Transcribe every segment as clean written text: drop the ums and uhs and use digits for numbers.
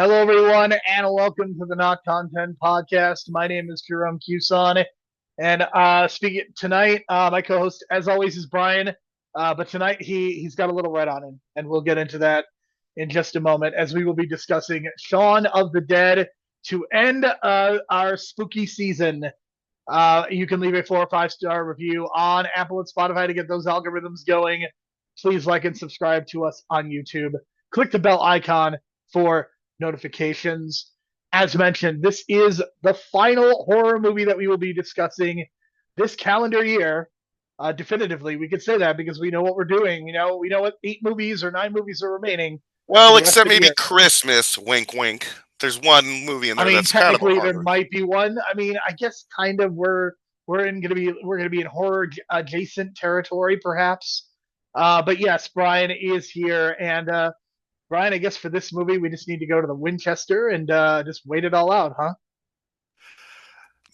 Hello, everyone, and welcome to the Not Content Podcast. My name is Jerome and speaking tonight, my co-host, as always, is Brian. But tonight he's got a little red on him, and we'll get into that in just a moment, as we will be discussing Shaun of the Dead to end our spooky season. You can leave a 4 or 5 star review on Apple and Spotify to get those algorithms going. Please like and subscribe to us on YouTube. Click the bell icon for notifications. As mentioned, this is the final horror movie that we will be discussing this calendar year. Definitively, we could say that because we know what we're doing. We know what 8 movies or 9 movies are remaining for Well, the rest except of the maybe year. Christmas, wink, wink. There's one movie in I there mean, that's kind of a technically, there horror. might be one. I mean, I guess kind of we're gonna be in horror adjacent territory, perhaps. But yes, Brian is here, and Brian, I guess for this movie, we just need to go to the Winchester and just wait it all out, huh?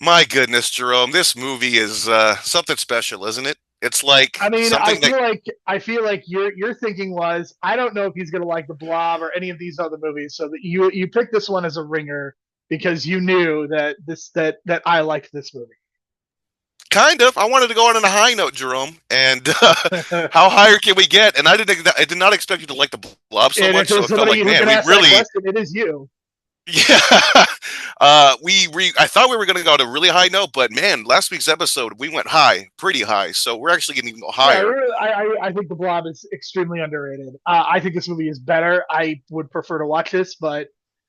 My goodness, Jerome, this movie is something special, isn't it? It's I like mean, I something that feel like I feel like your thinking was I don't know if he's gonna like The Blob or any of these other movies, so that you picked this one as a ringer because you knew that I liked this movie. kind of. I wanted to go out on a high note, Jerome, and how higher can we get? And I did not expect you to like the Blob so And if much, so there's it felt somebody like, who man, can we ask that really, question, it is you. yeah. I thought we were going to go to a really high note, but man, last week's episode we went high, pretty high. So we're actually going to even go Yeah, higher. I think The Blob is extremely underrated. I think this movie is better. I would prefer to watch this, but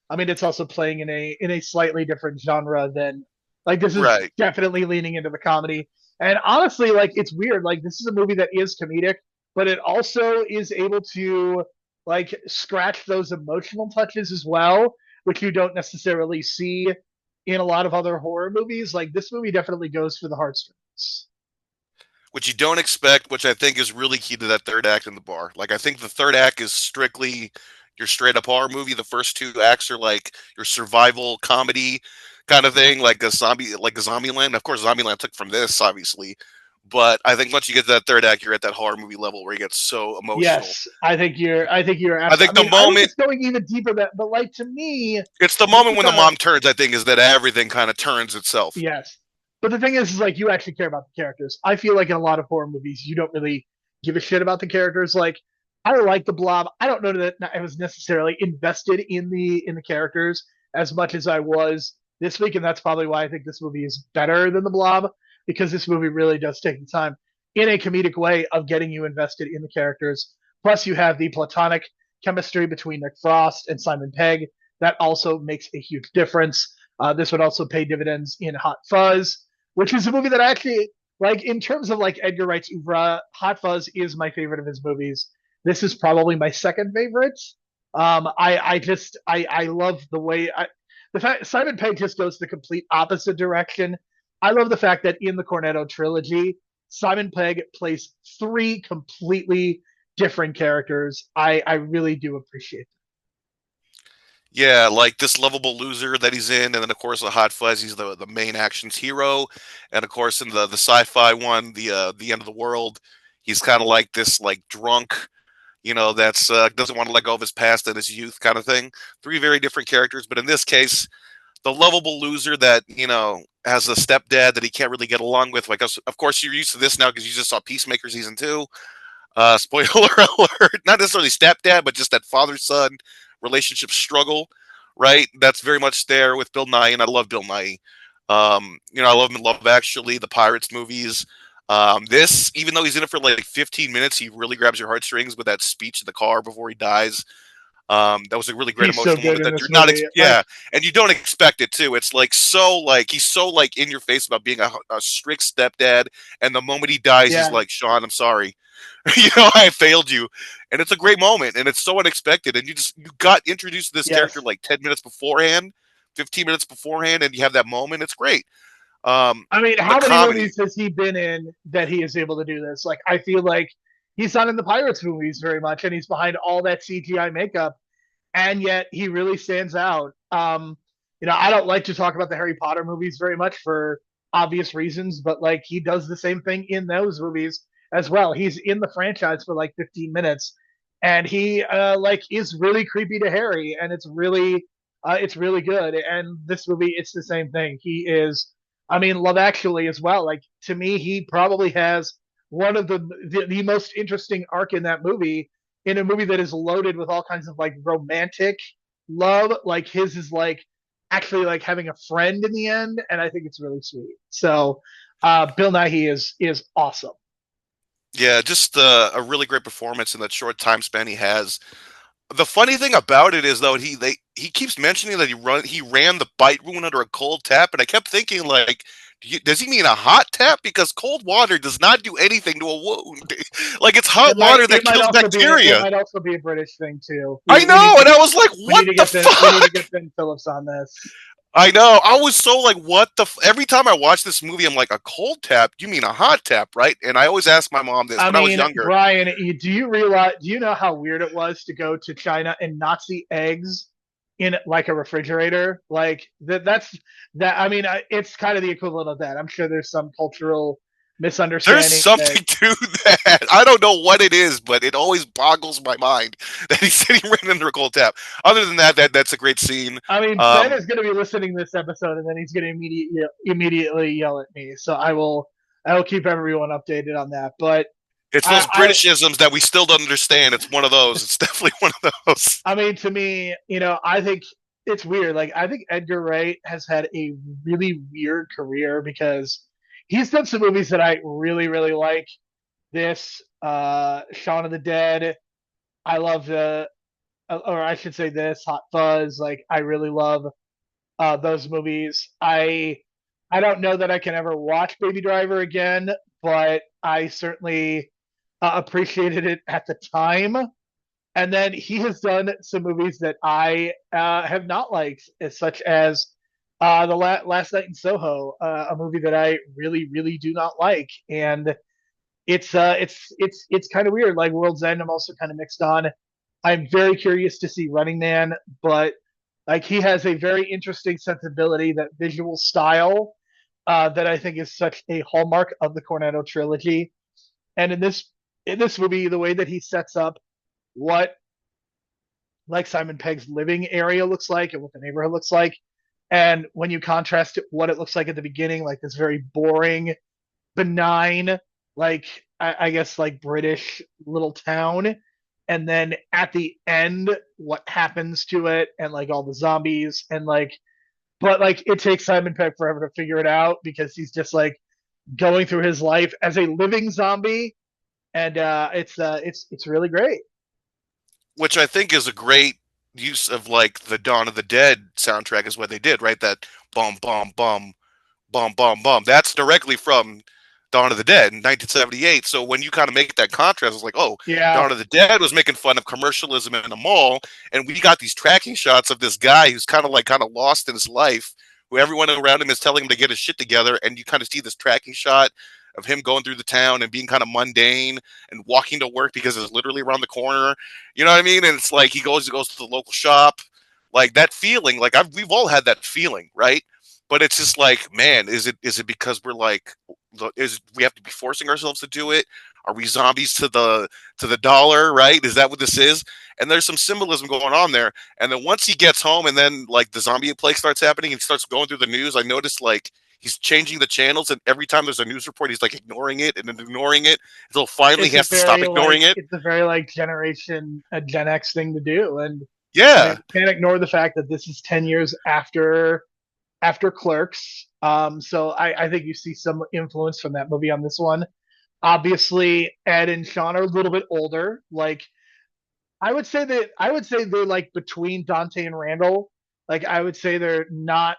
I mean, it's also playing in a slightly different genre than like this is Right. definitely leaning into the comedy. And honestly, like it's weird. Like this is a movie that is comedic, but it also is able to like scratch those emotional touches as well, which you don't necessarily see in a lot of other horror movies. Like this movie definitely goes for the heartstrings. Which you don't expect, which I think is really key to that third act in the bar. Like I think the third act is strictly your straight up horror movie. The first two acts are like your survival comedy kind of thing, like a zombie land. Of course, Zombieland took from this, obviously. But I think once you get to that third act, you're at that horror movie level where you get so emotional. Yes, I think you're I absolutely. think I the mean, I was moment just going even deeper that, but like to me, it's the this moment is when the a mom turns, I think, is that everything kind of turns itself. yes. But the thing is like you actually care about the characters. I feel like in a lot of horror movies, you don't really give a shit about the characters. Like I like the Blob. I don't know that I was necessarily invested in the characters as much as I was this week, and that's probably why I think this movie is better than the Blob because this movie really does take the time in a comedic way of getting you invested in the characters. Plus, you have the platonic chemistry between Nick Frost and Simon Pegg. That also makes a huge difference. This would also pay dividends in Hot Fuzz, which is a movie that I actually like in terms of like Edgar Wright's oeuvre. Hot Fuzz is my favorite of his movies. This is probably my second favorite. I love the way the fact Simon Pegg just goes the complete opposite direction. I love the fact that in the Cornetto trilogy, Simon Pegg plays 3 completely different characters. I really do appreciate Yeah, like this lovable loser that he's in, and then of course the Hot Fuzz, he's the main actions hero, and of course in the sci-fi one, the end of the world, he's kind of like this like drunk, that's doesn't want to let go of his past and his youth kind of thing. Three very different characters, but in this case, the lovable loser that has a stepdad that he can't really get along with. Like, of course, you're used to this now because you just saw Peacemaker season two. Spoiler alert! Not necessarily stepdad, but just that father-son relationship struggle, right? That's very much there with Bill Nye, and I love Bill Nye. I love him in Love Actually, the Pirates movies. This, even though he's in it for like 15 minutes, he really grabs your heartstrings with that speech in the car before he dies. That was a really great it. He's so emotional good moment in that this you're not, movie. Like, yeah, and you don't expect it too. It's like so, like he's so like in your face about being a strict stepdad, and the moment he dies, he's yeah, like, "Sean, I'm sorry, I failed you," and it's a great moment, and it's so unexpected, and you got introduced to this character yes. like 10 minutes beforehand, 15 minutes beforehand, and you have that moment. It's great. I mean, The how many comedy, movies has he been in that he is able to do this? Like, I feel like he's not in the Pirates movies very much, and he's behind all that CGI makeup, and yet he really stands out. I don't like to talk about the Harry Potter movies very much for obvious reasons, but like he does the same thing in those movies as well. He's in the franchise for like 15 minutes, and he like is really creepy to Harry, and it's really It's really good, and this movie, it's the same thing. He is, I mean, Love Actually as well. Like to me, he probably has one of the most interesting arc in that movie, in a movie that is loaded with all kinds of like romantic love. Like his is like actually like having a friend in the end, and I think it's really sweet. So, Bill Nighy is awesome. Yeah, just a really great performance in that short time span he has. The funny thing about it is though he keeps mentioning that he ran the bite wound under a cold tap, and I kept thinking like, does he mean a hot tap? Because cold water does not do anything to a wound. Like it's hot water It that might kills also be it bacteria. might also be a British thing too. I know, and I was like, what the We need to fuck? get Ben Phillips on this. I know. I was so like, what the? Every time I watch this movie, I'm like, a cold tap? You mean a hot tap, right? And I always ask my mom this I when I was mean, younger. Brian, do you realize? Do you know how weird it was to go to China and not see eggs in like a refrigerator? Like that's that. I mean, it's kind of the equivalent of that. I'm sure there's some cultural There's misunderstanding that. something to that. I don't know what it is, but it always boggles my mind that he said he ran under a cold tap. Other than that, that's a great scene. I mean, Ben Um, is going to be listening to this episode, and then he's going to immediately yell at me. So I will keep everyone updated on that. But it's those I Britishisms that we still don't understand. It's one of those. It's definitely one of those. I mean, to me, I think it's weird. Like, I think Edgar Wright has had a really weird career because he's done some movies that I really, really like. This, Shaun of the Dead. I love or I should say this, Hot Fuzz. Like, I really love those movies. I don't know that I can ever watch Baby Driver again, but I certainly appreciated it at the time. And then he has done some movies that I have not liked, such as the Last Night in Soho, a movie that I really, really do not like, and it's kind of weird. Like World's End, I'm also kind of mixed on. I'm very curious to see Running Man, but like he has a very interesting sensibility, that visual style that I think is such a hallmark of the Cornetto trilogy. And in this movie, the way that he sets up what like Simon Pegg's living area looks like and what the neighborhood looks like. And when you contrast it, what it looks like at the beginning, like this very boring, benign, like I guess like British little town, and then at the end, what happens to it, and like all the zombies, and like, but like it takes Simon Pegg forever to figure it out because he's just like going through his life as a living zombie, and it's really great. Which I think is a great use of like the Dawn of the Dead soundtrack is what they did, right? That bum bum bum bum bum bum. That's directly from Dawn of the Dead in 1978. So when you kind of make that contrast, it's like, oh, Yeah, Dawn of the Dead was making fun of commercialism in a mall, and we got these tracking shots of this guy who's kind of lost in his life, who everyone around him is telling him to get his shit together, and you kind of see this tracking shot of him going through the town and being kind of mundane and walking to work because it's literally around the corner. You know what I mean? And it's like he goes to the local shop, like that feeling. Like we've all had that feeling, right? But it's just like, man, is it because we're like, is we have to be forcing ourselves to do it? Are we zombies to the dollar, right? Is that what this is? And there's some symbolism going on there. And then once he gets home and then like the zombie plague starts happening and starts going through the news, I noticed like he's changing the channels, and every time there's a news report, he's like ignoring it and then ignoring it until finally he has to stop ignoring it. it's a very like generation a Gen X thing to do, and I mean Yeah, we can't ignore the fact that this is 10 years after Clerks. So I think you see some influence from that movie on this one. Obviously, Ed and Sean are a little bit older. Like I would say they're like between Dante and Randall. Like I would say they're not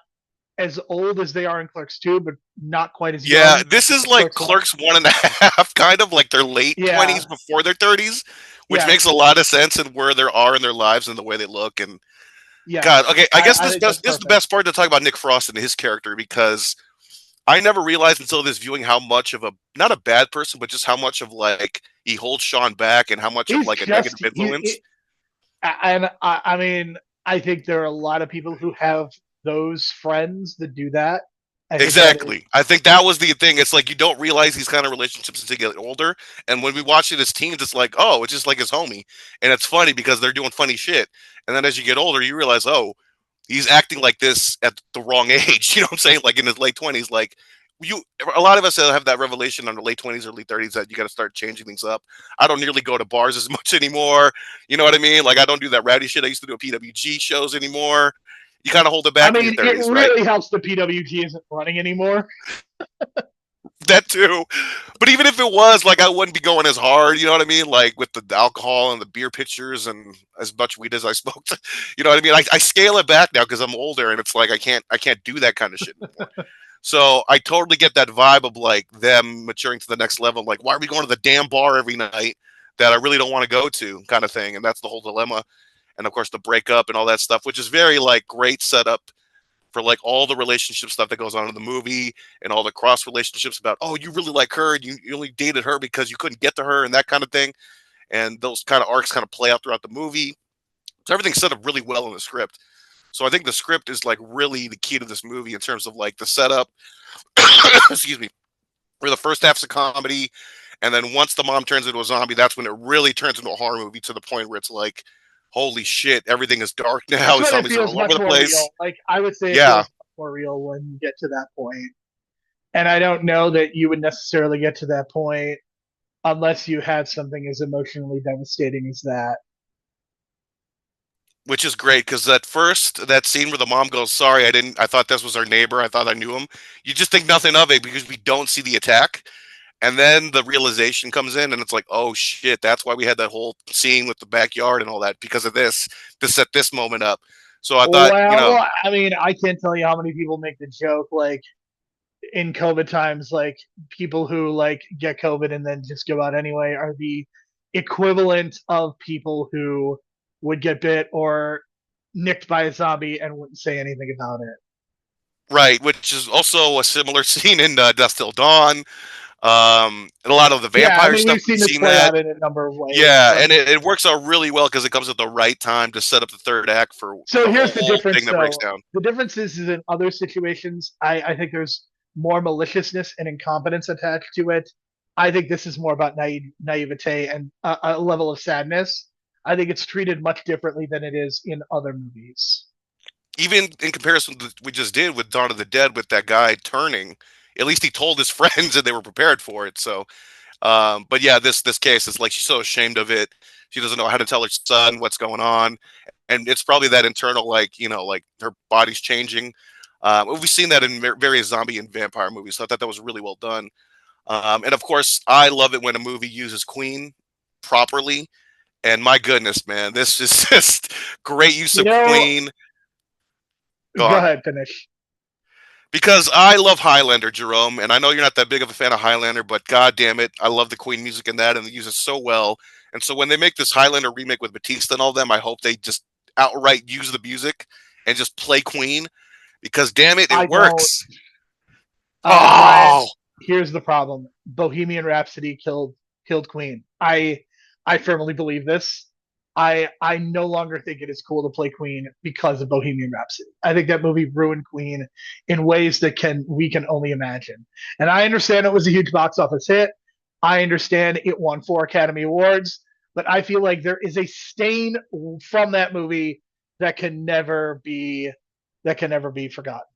as old as they are in Clerks 2, but not quite as yeah. young This is as like Clerks 1. Clerks 1.5, kind of like their late Yeah. 20s before their 30s, which makes Yes. a lot of sense in where they are in their lives and the way they look. And God, Yes. okay, I guess I think that's this is the perfect. best part to talk about Nick Frost and his character, because I never realized until this viewing how much of a not a bad person, but just how much of like he holds Sean back and how much of He's like a just negative influence. and I mean, I think there are a lot of people who have those friends that do that. I think that is, Exactly. I think that was the thing. It's like you don't realize these kind of relationships until you get older. And when we watch it as teens, it's like, oh, it's just like his homie. And it's funny because they're doing funny shit. And then as you get older, you realize, oh, he's acting like this at the wrong age. You know what I'm saying? Like in his late 20s. Like you, a lot of us have that revelation on the late 20s, early 30s that you got to start changing things up. I don't nearly go to bars as much anymore. You know what I mean? Like I don't do that rowdy shit I used to do at PWG shows anymore. You kind of hold it I back in your mean, it 30s, right? really helps the PWG isn't running anymore. That too. But even if it was, like, I wouldn't be going as hard. You know what I mean? Like with the alcohol and the beer pitchers and as much weed as I smoked. You know what I mean? I scale it back now because I'm older, and it's like I can't do that kind of shit anymore. So I totally get that vibe of like them maturing to the next level. Like, why are we going to the damn bar every night that I really don't want to go to, kind of thing? And that's the whole dilemma. And of course, the breakup and all that stuff, which is very like great setup for like all the relationship stuff that goes on in the movie and all the cross relationships about, oh, you really like her and you only dated her because you couldn't get to her and that kind of thing. And those kind of arcs kind of play out throughout the movie. So everything's set up really well in the script. So I think the script is like really the key to this movie in terms of like the setup. Excuse me. Where the first half's a comedy, and then once the mom turns into a zombie, that's when it really turns into a horror movie to the point where it's like, holy shit, everything is dark now. That's when it Zombies are feels all over much the more place. real. Like I would say, it Yeah, feels much more real when you get to that point. And I don't know that you would necessarily get to that point unless you had something as emotionally devastating as that. which is great because that scene where the mom goes, "Sorry, I thought this was our neighbor. I thought I knew him." You just think nothing of it because we don't see the attack, and then the realization comes in, and it's like, "Oh shit, that's why we had that whole scene with the backyard and all that because of this to set this moment up." So I thought, Well, I mean, I can't tell you how many people make the joke like in COVID times, like people who like get COVID and then just go out anyway are the equivalent of people who would get bit or nicked by a zombie and wouldn't say anything about it. right, which is also a similar scene in Dust Till Dawn, and a lot of the Yeah, I vampire mean, stuff. we've We've seen this seen play that. out in a number of ways. Yeah, and Like, it works out really well because it comes at the right time to set up the third act for so the here's the whole thing difference, that breaks though. down. The difference is in other situations, I think there's more maliciousness and incompetence attached to it. I think this is more about naivete and a level of sadness. I think it's treated much differently than it is in other movies. Even in comparison to what we just did with Dawn of the Dead with that guy turning, at least he told his friends and they were prepared for it. So, but yeah, this case is like she's so ashamed of it. She doesn't know how to tell her son what's going on, and it's probably that internal like like her body's changing. We've seen that in various zombie and vampire movies. So I thought that was really well done. And of course, I love it when a movie uses Queen properly. And my goodness, man, this is just great use You of know, Queen. Go go on. ahead, finish. Because I love Highlander, Jerome, and I know you're not that big of a fan of Highlander, but god damn it, I love the Queen music in that, and they use it so well. And so when they make this Highlander remake with Batista and all them, I hope they just outright use the music and just play Queen because damn it, I it don't. works. Brian, Oh, here's the problem: Bohemian Rhapsody killed Queen. I firmly believe this. I no longer think it is cool to play Queen because of Bohemian Rhapsody. I think that movie ruined Queen in ways that can we can only imagine. And I understand it was a huge box office hit. I understand it won 4 Academy Awards, but I feel like there is a stain from that movie that can never be forgotten.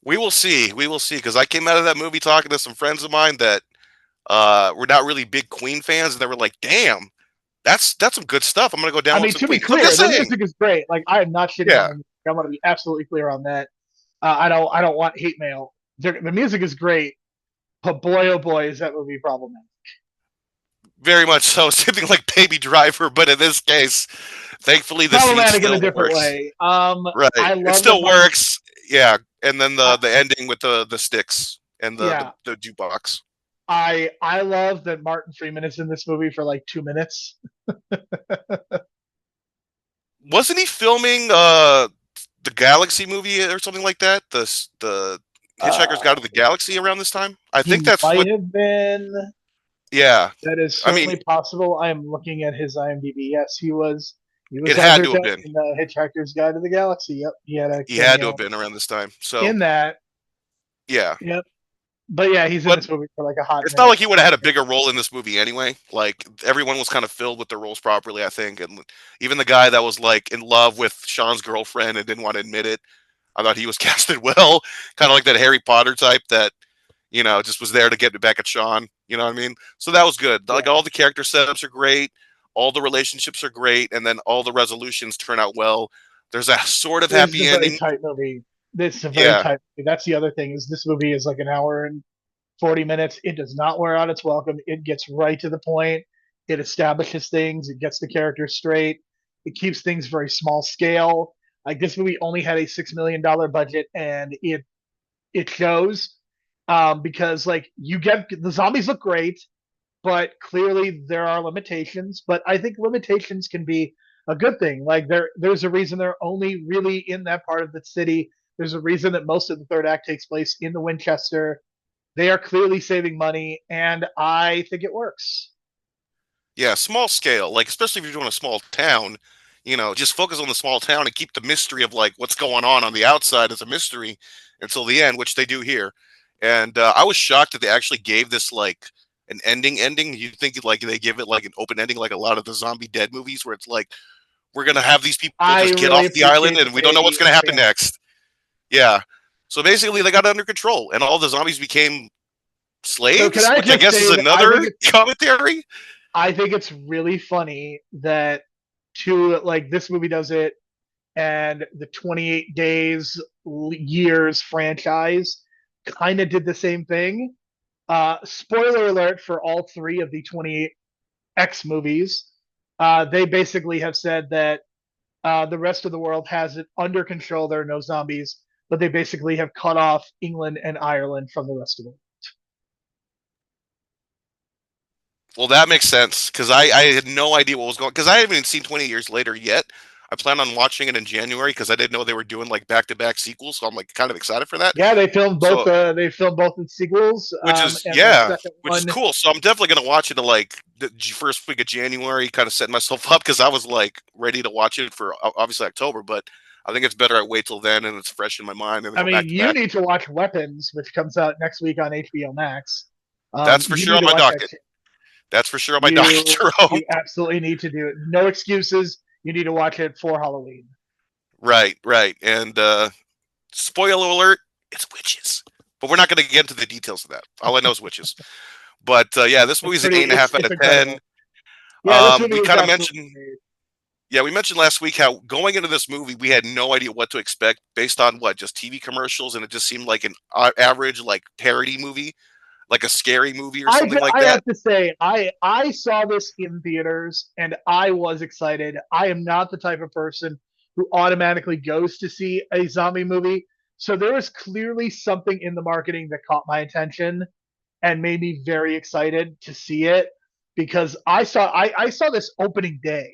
we will see. We will see. Because I came out of that movie talking to some friends of mine that were not really big Queen fans, and they were like, "Damn, that's some good stuff. I'm gonna go I download mean, some to be Queen." Because I'm clear, just the saying, music is great. Like I am not shitting on yeah, the music. I want to be absolutely clear on that. I don't want hate mail. The music is great, but boy oh boy is that movie problematic. very much so. Something like Baby Driver, but in this case, thankfully the scene Problematic in a still different works. way. Right, I it love the still Martin. works. Yeah, and then Uh, the ending with the sticks and yeah, the jukebox. I love that Martin Freeman is in this movie for like 2 minutes. Wasn't he filming the Galaxy movie or something like that? The Hitchhiker's Uh, Guide to the Galaxy around this time. I think he that's might what. have been. Yeah, That is I mean, certainly possible. I am looking at his IMDb. Yes, he was. He was it had to have advertised been. in the Hitchhiker's Guide to the Galaxy. Yep, he had a He had to cameo have been around this time. So in that. yeah, Yep. but yeah, he's in But this movie for like a hot it's not minute. like he would have had a bigger role in this movie anyway. Like everyone was kind of filled with their roles properly, I think, and even the guy that was like in love with Sean's girlfriend and didn't want to admit it, I thought he was casted well. Kind of like that Harry Potter type that just was there to get back at Shaun. You know what I mean? So that was good. Yeah, Like all the character setups are great, all the relationships are great, and then all the resolutions turn out well. There's a sort of this is a happy very ending. tight movie. This is a very Yeah, tight movie. That's the other thing is this movie is like an hour and 40 minutes. It does not wear out its welcome. It gets right to the point. It establishes things. It gets the characters straight. It keeps things very small scale. Like this movie only had a $6 million budget, and it shows because like you get the zombies look great, but clearly there are limitations. But I think limitations can be a good thing. Like there's a reason they're only really in that part of the city. There's a reason that most of the third act takes place in the Winchester. They are clearly saving money, and I think it works. yeah, small scale. Like especially if you're doing a small town, just focus on the small town and keep the mystery of like what's going on the outside as a mystery until the end, which they do here. And I was shocked that they actually gave this like an ending. You'd think like they give it like an open ending, like a lot of the zombie dead movies, where it's like we're gonna have these people I just get really off the island appreciate and that we don't know what's they gonna happen expand. next. Yeah. So basically, they got it under control, and all the zombies became So can slaves, I which I just guess is say that I think another commentary. it's really funny that to like this movie does it, and the 28 Days Years franchise kind of did the same thing. Spoiler alert for all three of the 28 X movies. They basically have said that the rest of the world has it under control. There are no zombies, but they basically have cut off England and Ireland from the rest of the world. Well, that makes sense because I had no idea what was going. Because I haven't even seen 20 Years Later yet. I plan on watching it in January because I didn't know they were doing like back-to-back sequels. So I'm like kind of excited for that. Yeah, they filmed both. So They filmed both the sequels, which is and the yeah, second which is one. cool. So I'm definitely gonna watch it in like the first week of January, kind of setting myself up because I was like ready to watch it for obviously October, but I think it's better I wait till then and it's fresh in my mind and then I go back mean, to you back. need to watch Weapons, which comes out next week on HBO Max. That's for You sure need on to my watch that. docket. That's for sure on my docket, You Jerome. absolutely need to do it. No excuses. You need to watch it for Halloween. Right, right. And spoiler alert, it's witches. But we're not going to get into the details of that. All I know is witches. But yeah, this It's movie's an pretty. eight and a half out It's of 10. incredible. Yeah, this movie We is kind of absolutely mentioned, great. yeah, we mentioned last week how going into this movie, we had no idea what to expect based on what, just TV commercials. And it just seemed like an average, like parody movie, like a scary movie or something like I that. have to say, I saw this in theaters and I was excited. I am not the type of person who automatically goes to see a zombie movie. So there was clearly something in the marketing that caught my attention and made me very excited to see it because I saw this opening day,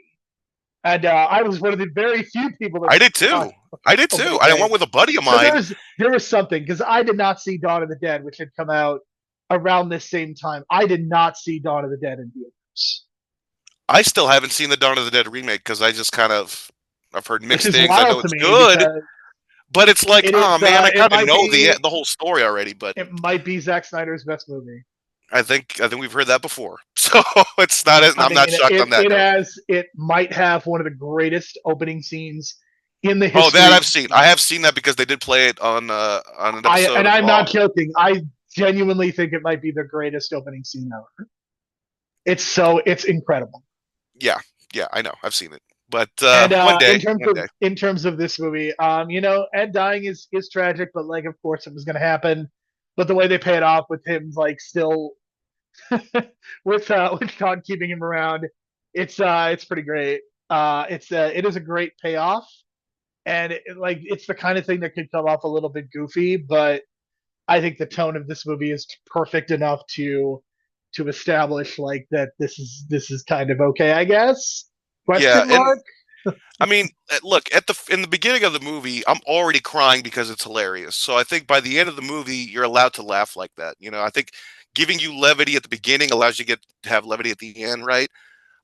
and I was one of the very few people that I did saw too. it I did too. opening I day. went with a buddy of So mine. there was something because I did not see Dawn of the Dead, which had come out around this same time. I did not see Dawn of the Dead in theaters, I still haven't seen the Dawn of the Dead remake because I just kind of, I've heard which mixed is things. I know wild to it's me good, because but it's like, it oh is man, I kind of know the whole story already. But it might be Zack Snyder's best movie. I think we've heard that before, so it's not. I I'm not mean, shocked on that note. it might have one of the greatest opening scenes in the Oh, that history I've of seen. I cinema. have seen that because they did play it on an episode And of I'm Raw. not joking. I genuinely think it might be the greatest opening scene ever. It's incredible. Yeah, yeah, I know. I've seen it, but And one day, one day. in terms of this movie, Ed dying is tragic, but like of course it was going to happen. But the way they pay it off with him like still with Todd keeping him around, it's pretty great. It is a great payoff, and like it's the kind of thing that could come off a little bit goofy, but I think the tone of this movie is perfect enough to establish like that this is kind of okay, I guess. Yeah, Question and mark. I mean, look at the in the beginning of the movie, I'm already crying because it's hilarious. So I think by the end of the movie, you're allowed to laugh like that. I think giving you levity at the beginning allows you to have levity at the end, right?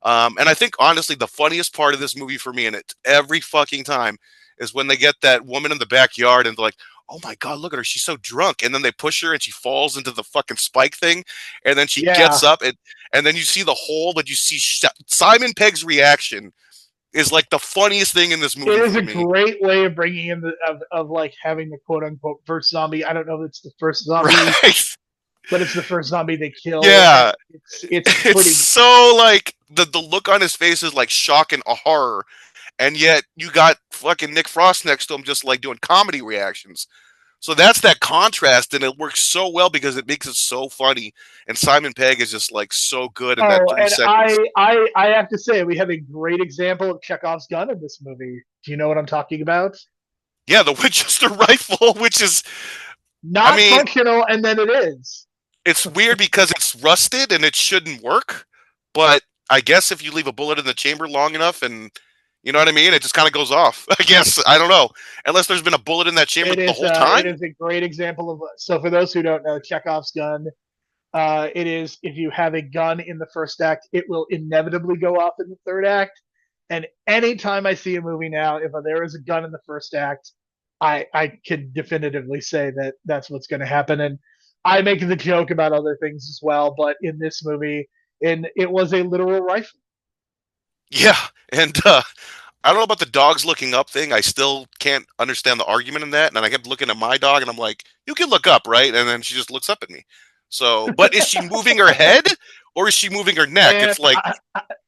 And I think honestly, the funniest part of this movie for me, and it's every fucking time, is when they get that woman in the backyard and they're like, oh my God, look at her, she's so drunk. And then they push her and she falls into the fucking spike thing, and then she gets Yeah, up and then you see the hole, but you see Simon Pegg's reaction is like the funniest thing in this it movie is for a me. great way of bringing in of like having the quote unquote first zombie. I don't know if it's the first zombie, Right? but it's the first zombie they kill, and Yeah. it's It's pretty. so like the look on his face is like shock and a horror. And yet you got fucking Nick Frost next to him just like doing comedy reactions. So that's that contrast, and it works so well because it makes it so funny. And Simon Pegg is just like so good in that Oh, three and seconds. I have to say we have a great example of Chekhov's gun in this movie. Do you know what I'm talking about? Yeah, the Winchester rifle, which is, I Not mean, functional, and then it is. it's weird because it's rusted and it shouldn't work. But I guess if you leave a bullet in the chamber long enough and you know what I mean, it just kind of goes off. I guess. I don't know. Unless there's been a bullet in that chamber the whole It time. is a great example of. So for those who don't know, Chekhov's gun. It is if you have a gun in the first act, it will inevitably go off in the third act. And anytime I see a movie now, if there is a gun in the first act, I can definitively say that that's what's going to happen. And I make the joke about other things as well, but in this movie, it was a literal rifle. Yeah, and I don't know about the dogs looking up thing. I still can't understand the argument in that. And I kept looking at my dog, and I'm like, "You can look up, right?" And then she just looks up at me. So, but is she moving her head or is she moving her neck? And It's like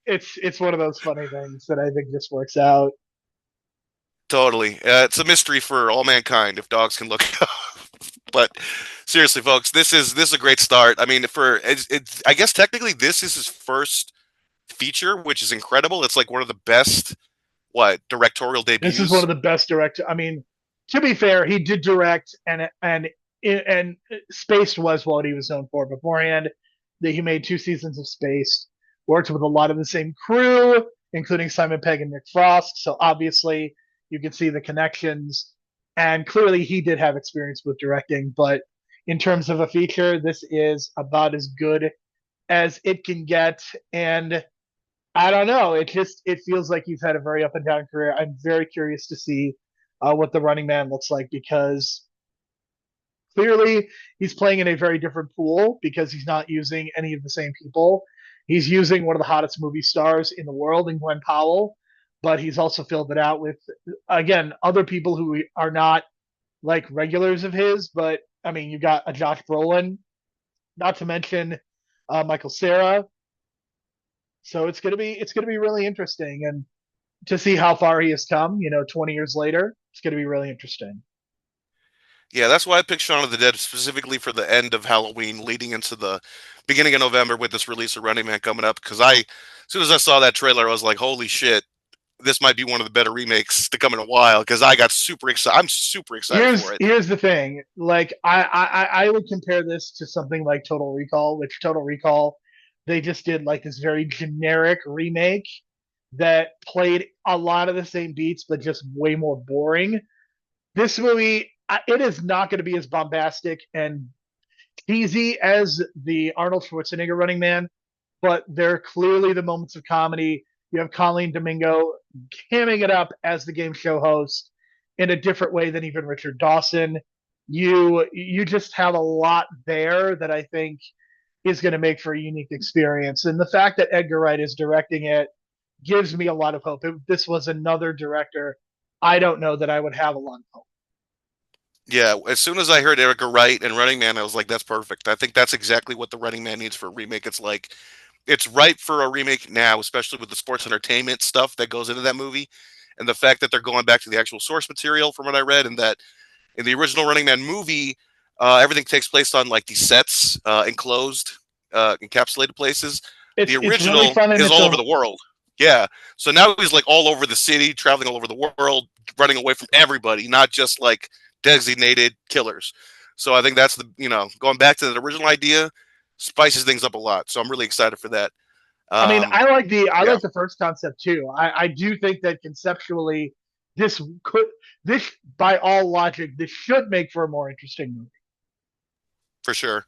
it's one of those funny things that I think just works out. totally. It's a mystery for all mankind if dogs can look up. But seriously, folks, this is a great start. I mean, for it's I guess technically this is his first feature, which is incredible. It's like one of the best what directorial This is one debuts. of the best director. I mean, to be fair, he did direct and Spaced was what he was known for beforehand. That he made 2 seasons of Spaced, worked with a lot of the same crew, including Simon Pegg and Nick Frost. So obviously, you can see the connections, and clearly he did have experience with directing. But in terms of a feature, this is about as good as it can get, and I don't know. It feels like he's had a very up and down career. I'm very curious to see what the Running Man looks like because clearly he's playing in a very different pool because he's not using any of the same people. He's using one of the hottest movie stars in the world in Gwen Powell, but he's also filled it out with again other people who are not like regulars of his. But I mean, you got a Josh Brolin, not to mention Michael Cera. So it's gonna be really interesting, and to see how far he has come, 20 years later, it's going to be really interesting. Yeah, that's why I picked Shaun of the Dead specifically for the end of Halloween, leading into the beginning of November with this release of Running Man coming up. Because as soon as I saw that trailer, I was like, "Holy shit, this might be one of the better remakes to come in a while." Because I got super excited. I'm super excited for it. Here's the thing. Like I would compare this to something like Total Recall, which Total Recall they just did like this very generic remake that played a lot of the same beats but just way more boring. This movie it is not going to be as bombastic and cheesy as the Arnold Schwarzenegger Running Man, but there are clearly the moments of comedy. You have Colleen Domingo hamming it up as the game show host in a different way than even Richard Dawson. You just have a lot there that I think is going to make for a unique experience. And the fact that Edgar Wright is directing it gives me a lot of hope. If this was another director, I don't know that I would have a lot of hope. Yeah, as soon as I heard Edgar Wright and Running Man, I was like, "That's perfect." I think that's exactly what the Running Man needs for a remake. It's like it's ripe for a remake now, especially with the sports entertainment stuff that goes into that movie, and the fact that they're going back to the actual source material from what I read, and that in the original Running Man movie, everything takes place on like these sets, enclosed, encapsulated places. The It's really original fun and is it's all over a the world. Yeah. So now he's like all over the city, traveling all over the world, running away from everybody, not just like designated killers. So I think that's going back to the original idea, spices things up a lot. So I'm really excited for that. I mean, Um, I yeah, like the first concept too. I do think that conceptually, this could this by all logic this should make for a more interesting movie. for sure.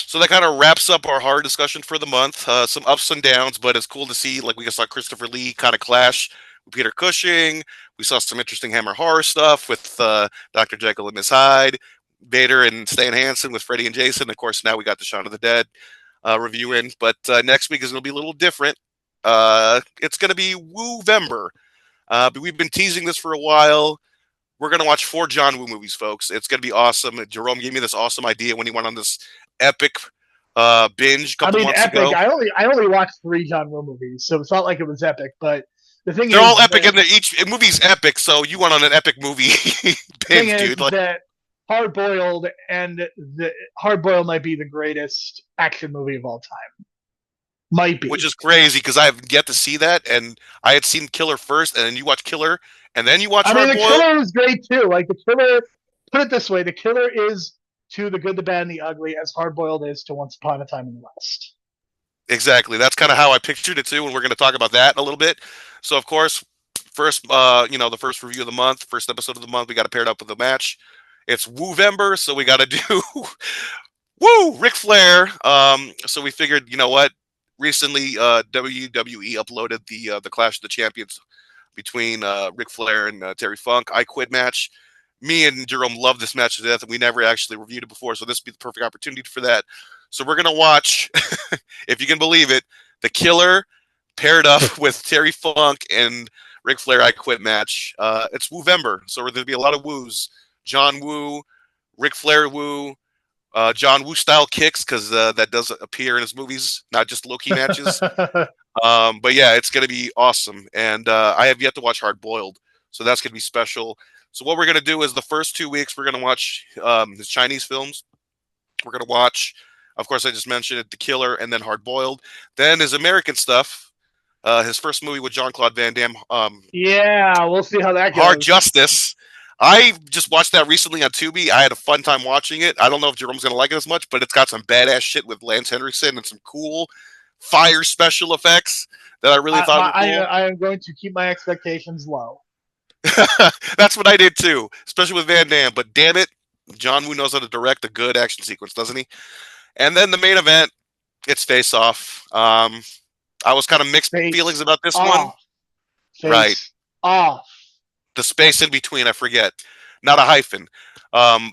So that kind of wraps up our horror discussion for the month. Some ups and downs, but it's cool to see like we just saw Christopher Lee kind of clash Peter Cushing. We saw some interesting Hammer horror stuff with Dr. Jekyll and Miss Hyde, Vader and Stan Hansen with Freddy and Jason. Of course, now we got the Shaun of the Dead review in. But next week is going to be a little different. It's going to be Woo-vember. But we've been teasing this for a while. We're going to watch 4 John Woo movies, folks. It's going to be awesome. Jerome gave me this awesome idea when he went on this epic binge a couple months epic. ago. I only watched 3 John Woo movies, so it's not like it was epic. But the thing they're is, all epic, and each movie's epic. So you went on an epic movie binge, dude. Like, that Hard Boiled might be the greatest action movie of all time. Might be. Which is crazy because I have yet to see that, and I had seen Killer first, and then you watch Killer, and then you watch Hard Boiled. The Killer was great too. Like, the Killer, put it this way, the Killer is to The Good, the Bad, and the Ugly as Hard Boiled is to Once Upon a Time in the West. Exactly. That's kind of how I pictured it too, and we're going to talk about that in a little bit. So, of course, first, the first review of the month, first episode of the month, we got to pair it up with a match. It's Woo-vember, so we got to do Woo, Ric Flair. So we figured, you know what? Recently, WWE uploaded the Clash of the Champions between Ric Flair and Terry Funk. I Quit match. Me and Jerome love this match to death, and we never actually reviewed it before, so this would be the perfect opportunity for that. So we're going to watch, if you can believe it, The Killer paired up with Terry Funk and Ric Flair I Quit match. It's Woo-vember, so there's going to be a lot of woos. John Woo, Ric Flair Woo, John Woo style kicks, because that does appear in his movies, not just low-key matches. But yeah, it's going to be awesome. And I have yet to watch Hard Boiled, so that's going to be special. So what we're going to do is the first 2 weeks, we're going to watch his Chinese films. We're going to watch, of course, I just mentioned it, The Killer, and then Hard Boiled. Then his American stuff, his first movie with Jean-Claude Van Damme. Yeah, we'll see how that goes. Hard Justice. I just watched that recently on Tubi. I had a fun time watching it. I don't know if Jerome's going to like it as much, but it's got some badass shit with Lance Henriksen and some cool fire special effects that I really thought were cool. I am going to keep my expectations low. That's what I did too, especially with Van Damme. But damn it, John Woo knows how to direct a good action sequence, doesn't he? And then the main event, it's Face Off. I was kind of mixed feelings about this one. Right. Off. The space in between, I forget. Not a hyphen. Yeah,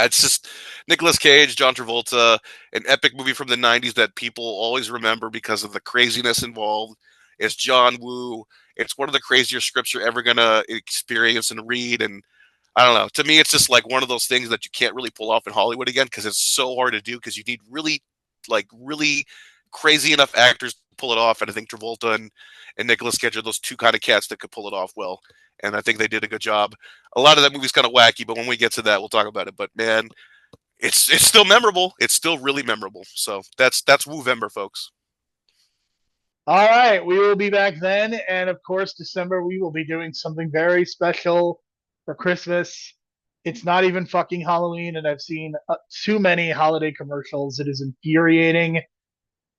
it's just Nicolas Cage, John Travolta, an epic movie from the 90s that people always remember because of the craziness involved. It's John Woo. It's one of the crazier scripts you're ever going to experience and read. And I don't know. To me, it's just like one of those things that you can't really pull off in Hollywood again because it's so hard to do because you need really crazy enough actors to pull it off. And I think Travolta and Nicolas Cage are those two kind of cats that could pull it off well. And I think they did a good job. A lot of that movie's kind of wacky, but when we get to that, we'll talk about it. But man, it's still memorable. It's still really memorable. So that's Woo-vember, folks. All right, we will be back then, and of course, December we will be doing something very special for Christmas. It's not even fucking Halloween, and I've seen too many holiday commercials. It is infuriating.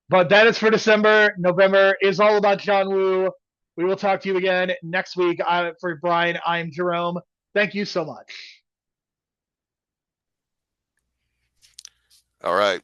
But that is for December. November is all about John Woo. We will talk to you again next week. For Brian, I'm Jerome. Thank you so much. All right.